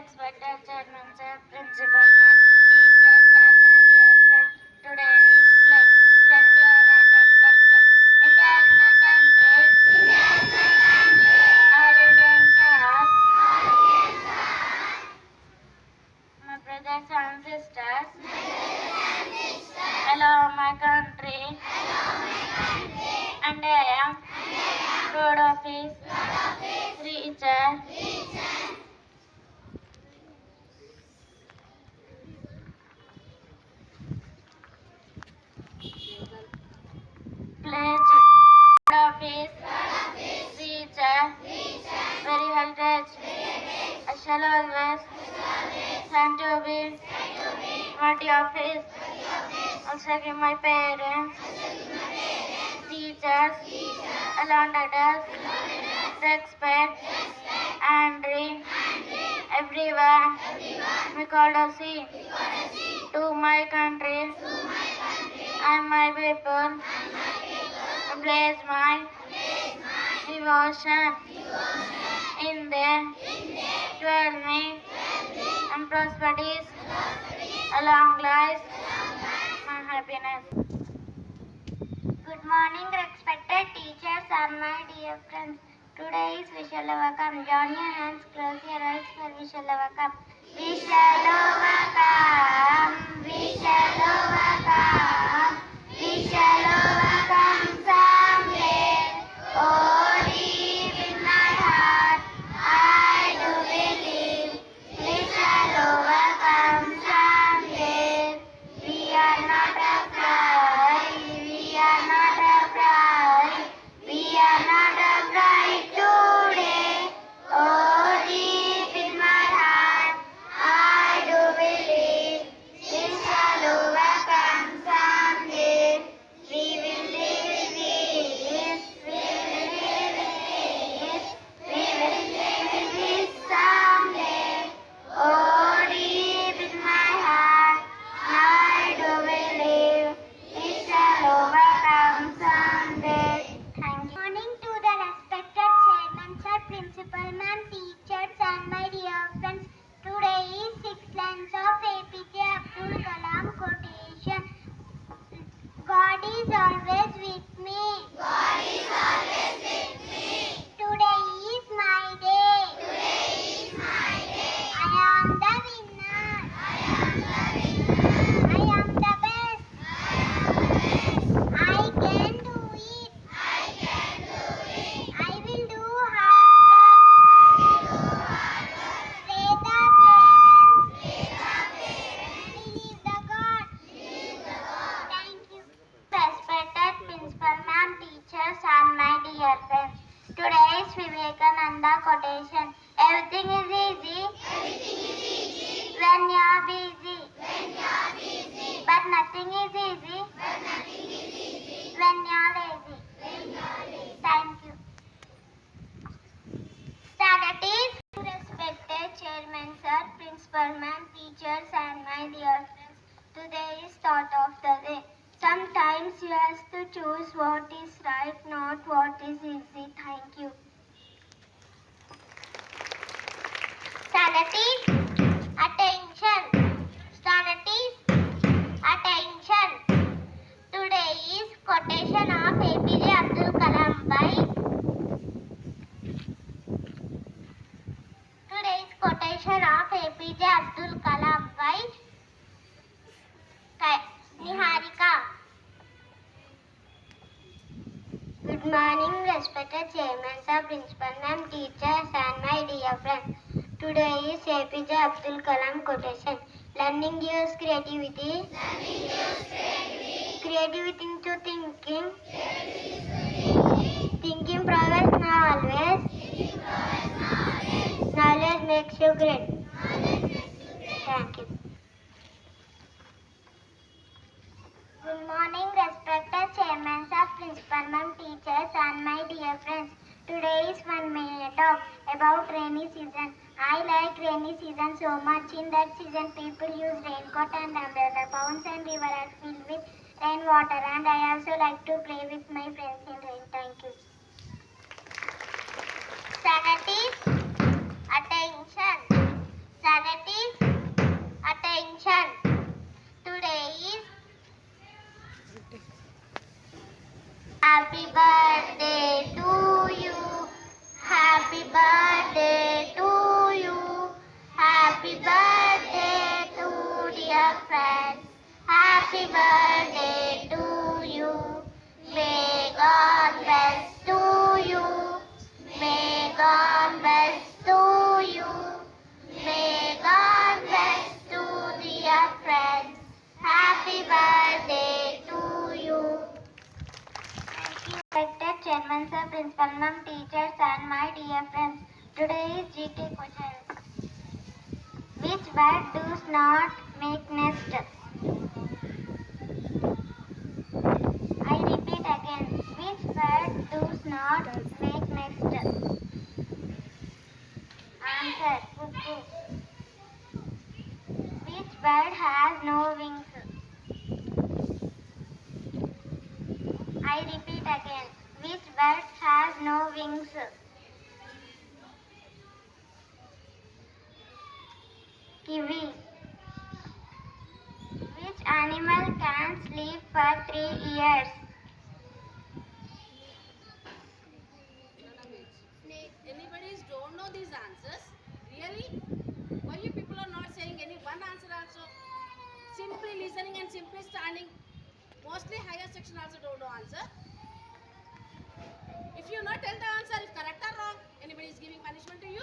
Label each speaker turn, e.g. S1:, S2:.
S1: respected chairman, sir, principal, ma'am, teachers, and my dear friends. Today is pledge. Set your attention, please. India is my country. All Indians are my brothers and sisters. Hello, my country. And I am proud of his teacher. Pledge of his teacher. Very heritage. I shall always stand to be worthy of his. Also give my parents, teachers, along others, respect and dream. Everyone, we call to see to my country and my people. Place my devotion in them. Dwell me and prosperities, a long life, my happiness. Good morning, respected teachers and my dear friends. Today is we shall overcome. Join your hands, close your eyes, for we shall overcome. We shall overcome. We shall overcome. We shall overcome someday. Oh, deep in my heart, I do believe we shall overcome someday. We are not afraid. We are not afraid. We are not afraid today. Oh, deep in my heart, I do believe we shall overcome someday. We will live with this. We will live with this. We will live with this someday. Oh, deep in my heart, I do believe we shall overcome someday. Thank you. Morning to the respected chairman, sir, principal, ma'am, teachers, and my dear friends. Today is 6 lines of APJ Abdul Kalam quotation. God is always with me. God is always with me. Today is my day. Today is my day. I am the winner. I am the winner. I am the best. I can do it. I can do it. I will do hard work. Pray the parents. Believe the God. Thank you. Respected principal, ma'am, teachers, and my dear friends. Today is Vivekananda quotation. Everything is easy. When you are busy. But nothing is easy. When you are lazy. Thank you. Strategies. Respected chairman, sir, principal, ma'am, teachers, and my dear friends. Today is thought of the day. Sometimes you have to choose what is right, not what is easy. Thank you. Strategies. Attention. Strategies. Attention. Today is quotation of APJ Abdul Kalam by Today's quotation of APJ Abdul Kalam by Niharika. Good morning, respected chairman, sir, principal, ma'am, teachers, and my dear friends. Today is APJ Abdul Kalam quotation. Learning gives creativity. Creativity into thinking. Thinking progress always. Knowledge makes you great. Thank you. Good morning, respected chairman, sir, principal, ma'am, teachers, and my dear friends. Today is 1 minute talk about rainy season. I like rainy season so much. In that season, people use raincoat and umbrella. Ponds and rivers are filled with rainwater, and I also like to play with my friends in rain. Thank you. Strategies. Attention. Happy birthday to you. Happy birthday to you. Happy birthday to dear friends. Happy birthday to you. May God bless to you. May God bless to you. May God bless to dear friends. Happy birthday to you. Thank you, respected Chairman Sir, Principal Ma'am, teachers and my dear friends. Today is GK questions. Which bird does not make nest? I repeat again. Which bird does not make nest? Answer. Cuckoo. Which bird has no wings? I repeat again. Which bird has no wings? Kiwi. Which animal can sleep for 3 years?
S2: Snake. Anybody don't know these answers? Really? Why you people are not saying any one answer also? Simply listening and simply standing. Mostly higher section also don't know answer. If you not tell the answer, if correct or wrong, anybody is giving punishment to you?